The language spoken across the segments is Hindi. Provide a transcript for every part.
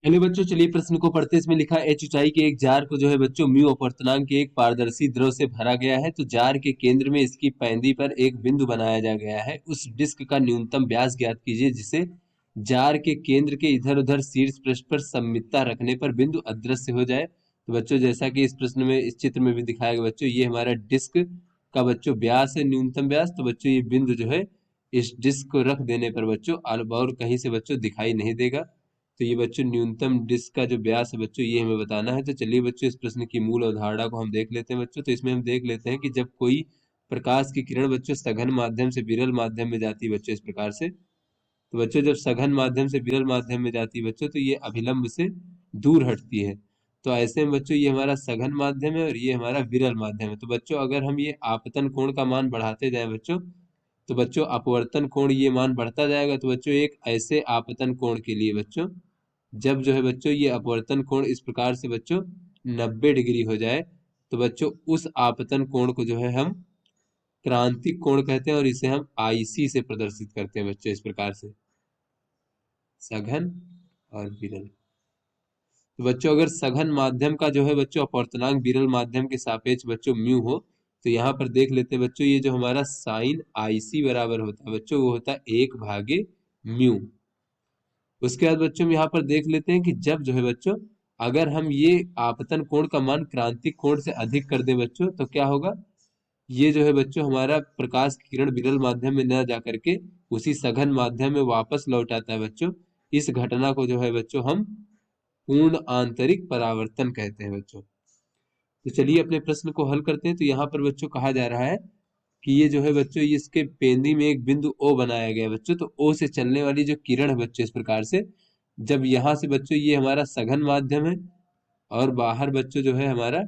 चलिए बच्चों, चलिए प्रश्न को पढ़ते हैं। इसमें लिखा है, एच ऊंचाई के एक जार को जो है बच्चों म्यू अपवर्तनांक के एक पारदर्शी द्रव से भरा गया है। तो जार के केंद्र में इसकी पैंदी पर एक बिंदु बनाया जा गया है। उस डिस्क का न्यूनतम व्यास ज्ञात कीजिए जिसे जार के केंद्र के इधर उधर शीर्ष पृष्ठ पर सममितता रखने पर बिंदु अदृश्य हो जाए। तो बच्चों, जैसा कि इस प्रश्न में, इस चित्र में भी दिखाया गया बच्चों, ये हमारा डिस्क का बच्चों व्यास है, न्यूनतम व्यास। तो बच्चों ये बिंदु जो है इस डिस्क को रख देने पर बच्चों और कहीं से बच्चों दिखाई नहीं देगा। तो ये बच्चों न्यूनतम डिस्क का जो व्यास है बच्चों, ये हमें बताना है। तो चलिए बच्चों, इस प्रश्न की मूल अवधारणा को हम देख लेते हैं बच्चों। तो इसमें हम देख लेते हैं कि जब कोई प्रकाश की किरण बच्चों सघन माध्यम से विरल माध्यम में जाती है बच्चों, इस प्रकार से। तो बच्चों जब सघन माध्यम से विरल माध्यम में जाती है बच्चों, तो ये अभिलंब से दूर हटती है। तो ऐसे में बच्चों ये हमारा सघन माध्यम है और ये हमारा विरल माध्यम है। तो बच्चों अगर हम ये आपतन कोण का मान बढ़ाते जाएं बच्चों, तो बच्चों अपवर्तन कोण ये मान बढ़ता जाएगा। तो बच्चों एक ऐसे आपतन कोण के लिए बच्चों, जब जो है बच्चों ये अपवर्तन कोण इस प्रकार से बच्चों 90 डिग्री हो जाए, तो बच्चों उस आपतन कोण को जो है हम क्रांतिक कोण कहते हैं और इसे हम आईसी से प्रदर्शित करते हैं बच्चों, इस प्रकार से, सघन और विरल। तो बच्चों अगर सघन माध्यम का जो है बच्चों अपवर्तनांक विरल माध्यम के सापेक्ष बच्चों म्यू हो, तो यहाँ पर देख लेते हैं बच्चों, ये जो हमारा साइन आईसी बराबर होता है बच्चों, वो होता है 1/म्यू। उसके बाद बच्चों हम यहाँ पर देख लेते हैं कि जब जो है बच्चों, अगर हम ये आपतन कोण का मान क्रांतिक कोण से अधिक कर दें बच्चों, तो क्या होगा, ये जो है बच्चों हमारा प्रकाश की किरण विरल माध्यम में न जा करके उसी सघन माध्यम में वापस लौट आता है बच्चों। इस घटना को जो है बच्चों हम पूर्ण आंतरिक परावर्तन कहते हैं बच्चों। तो चलिए अपने प्रश्न को हल करते हैं। तो यहाँ पर बच्चों कहा जा रहा है कि ये जो है बच्चों, ये इसके पेंदी में एक बिंदु ओ बनाया गया है बच्चों। तो ओ से चलने वाली जो किरण है बच्चों, इस प्रकार से, जब यहाँ से बच्चों, ये हमारा सघन माध्यम है और बाहर बच्चों जो है हमारा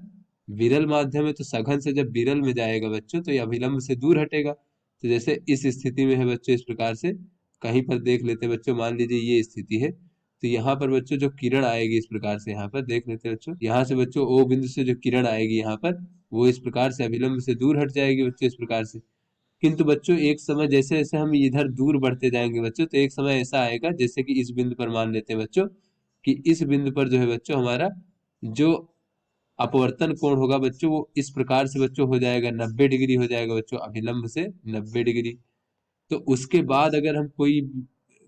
विरल माध्यम है। तो सघन से जब विरल में जाएगा बच्चों, तो ये अभिलंब से दूर हटेगा। तो जैसे इस स्थिति में है बच्चों, इस प्रकार से कहीं पर देख लेते हैं बच्चों, मान लीजिए ये स्थिति है। तो यहाँ पर बच्चों जो किरण आएगी, इस प्रकार से यहाँ पर देख लेते हैं बच्चों, यहाँ से बच्चों ओ बिंदु से जो किरण आएगी यहाँ पर, वो इस प्रकार से अभिलंब से दूर हट जाएगी बच्चों, इस प्रकार से। किंतु बच्चों एक समय जैसे जैसे हम इधर दूर बढ़ते जाएंगे बच्चों, तो एक समय ऐसा आएगा, जैसे कि इस बिंदु पर मान लेते हैं बच्चों, कि इस बिंदु पर जो है बच्चों हमारा जो अपवर्तन कोण होगा बच्चों, वो इस प्रकार से बच्चों हो जाएगा, 90 डिग्री हो जाएगा बच्चों, अभिलंब से 90 डिग्री। तो उसके बाद अगर हम कोई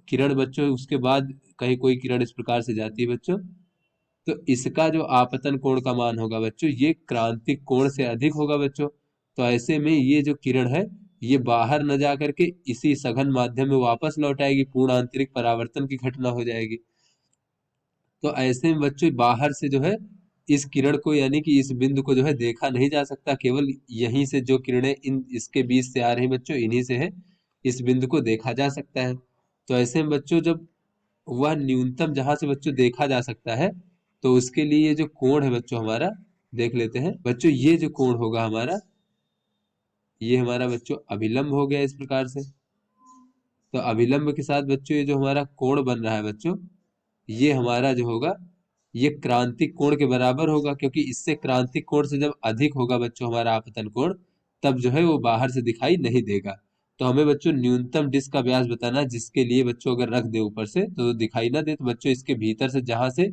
किरण बच्चों, उसके बाद कहीं कोई किरण इस प्रकार से जाती है बच्चों, तो इसका जो आपतन कोण का मान होगा बच्चों, ये क्रांतिक कोण से अधिक होगा बच्चों। तो ऐसे में ये जो किरण है, ये बाहर न जा करके इसी सघन माध्यम में वापस लौट आएगी, पूर्ण आंतरिक परावर्तन की घटना हो जाएगी। तो ऐसे में बच्चों बाहर से जो है इस किरण को, यानी कि इस बिंदु को जो है देखा नहीं जा सकता, केवल यहीं से जो किरणें इन इसके बीच से आ रही बच्चों, इन्हीं से है इस बिंदु को देखा जा सकता है। तो ऐसे में बच्चों जब वह न्यूनतम जहां से बच्चों देखा जा सकता है, तो उसके लिए ये जो कोण है बच्चों हमारा, देख लेते हैं बच्चों, ये जो कोण होगा हमारा, ये हमारा बच्चों अभिलंब हो गया, इस प्रकार से। तो अभिलंब के साथ बच्चों ये जो हमारा कोण बन रहा है बच्चों, ये हमारा जो होगा, ये क्रांतिक कोण के बराबर होगा, क्योंकि इससे क्रांतिक कोण से जब अधिक होगा बच्चों हमारा आपतन कोण, तब जो है वो बाहर से दिखाई नहीं देगा। तो हमें बच्चों न्यूनतम डिस्क का व्यास बताना है, जिसके लिए बच्चों अगर रख दे ऊपर से तो दिखाई ना दे। तो बच्चों इसके भीतर से जहां से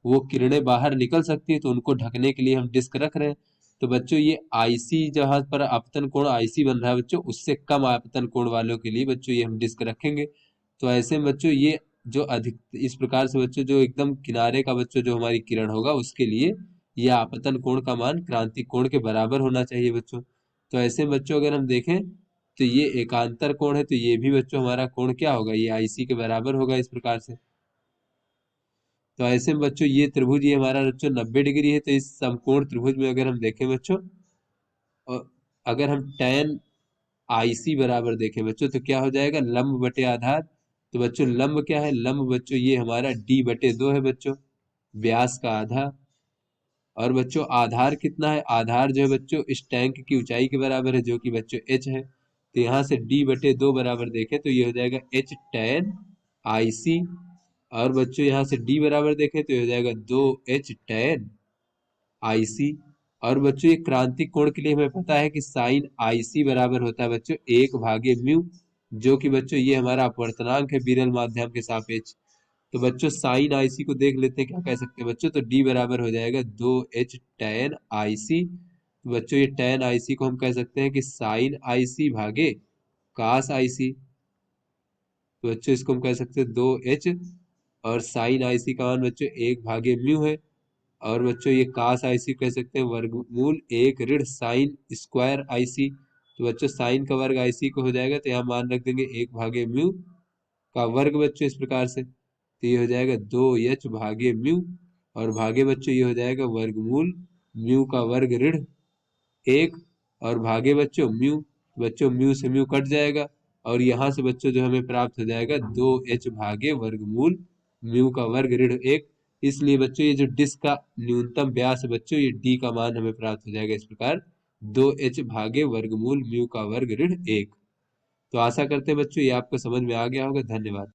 वो किरणें बाहर निकल सकती है, तो उनको ढकने के लिए हम डिस्क रख रहे हैं। तो बच्चों ये आईसी, जहां पर आपतन कोण आईसी बन रहा है बच्चों, उससे कम आपतन कोण वालों के लिए बच्चों ये हम डिस्क रखेंगे। तो ऐसे में बच्चों ये जो अधिक, इस प्रकार से बच्चों जो एकदम किनारे का बच्चों जो हमारी किरण होगा, उसके लिए ये आपतन कोण का मान क्रांतिक कोण के बराबर होना चाहिए बच्चों। तो ऐसे में बच्चों अगर हम देखें, तो ये एकांतर कोण है, तो ये भी बच्चों हमारा कोण क्या होगा, ये आईसी के बराबर होगा, इस प्रकार से। तो ऐसे में बच्चों ये त्रिभुज, ये हमारा बच्चों 90 डिग्री है। तो इस समकोण त्रिभुज में अगर हम देखें बच्चों, और अगर हम tan आईसी बराबर देखें बच्चों, तो क्या हो जाएगा, लंब बटे आधार। तो बच्चों लंब क्या है, लंब बच्चों ये हमारा d/2 है बच्चों, व्यास का आधा। और बच्चों आधार कितना है, आधार जो है बच्चों इस टैंक की ऊंचाई के बराबर है, जो कि बच्चों h है। तो यहाँ से d/2 बराबर देखें, तो ये हो जाएगा h tan आईसी। और बच्चों यहाँ से d बराबर देखें, तो ये हो जाएगा 2h tan आईसी। और बच्चों ये क्रांतिक कोण के लिए हमें पता है कि साइन आईसी बराबर होता है बच्चों 1/म्यू, जो कि बच्चों ये हमारा अपवर्तनांक है विरल माध्यम के सापेक्ष। तो बच्चों साइन आईसी को देख लेते हैं, क्या कह सकते हैं बच्चों। तो डी बराबर हो जाएगा 2h tan आईसी। तो बच्चों ये tan आईसी को हम कह सकते हैं कि साइन आईसी भागे कास आईसी। तो बच्चों इसको हम कह सकते हैं 2h, और साइन आईसी का मान बच्चों 1/म्यू है। और बच्चों ये कास आईसी कह सकते हैं वर्गमूल 1 ऋण साइन स्क्वायर आईसी। तो बच्चों साइन का वर्ग आईसी को हो जाएगा, तो यहाँ मान रख देंगे 1/म्यू का वर्ग बच्चों, इस प्रकार से। तो ये हो जाएगा 2h/म्यू, और भागे बच्चों ये हो जाएगा वर्गमूल म्यू का वर्ग ऋण 1, और भागे बच्चों म्यू। बच्चों म्यू से म्यू कट जाएगा, और यहाँ से बच्चों जो हमें प्राप्त हो जाएगा 2h भागे वर्गमूल म्यू का वर्ग ऋण 1। इसलिए बच्चों ये जो डिस्क का न्यूनतम व्यास है बच्चों, ये डी का मान हमें प्राप्त हो जाएगा इस प्रकार, 2h भागे वर्गमूल म्यू का वर्ग ऋण 1। तो आशा करते हैं बच्चों ये आपको समझ में आ गया होगा। धन्यवाद।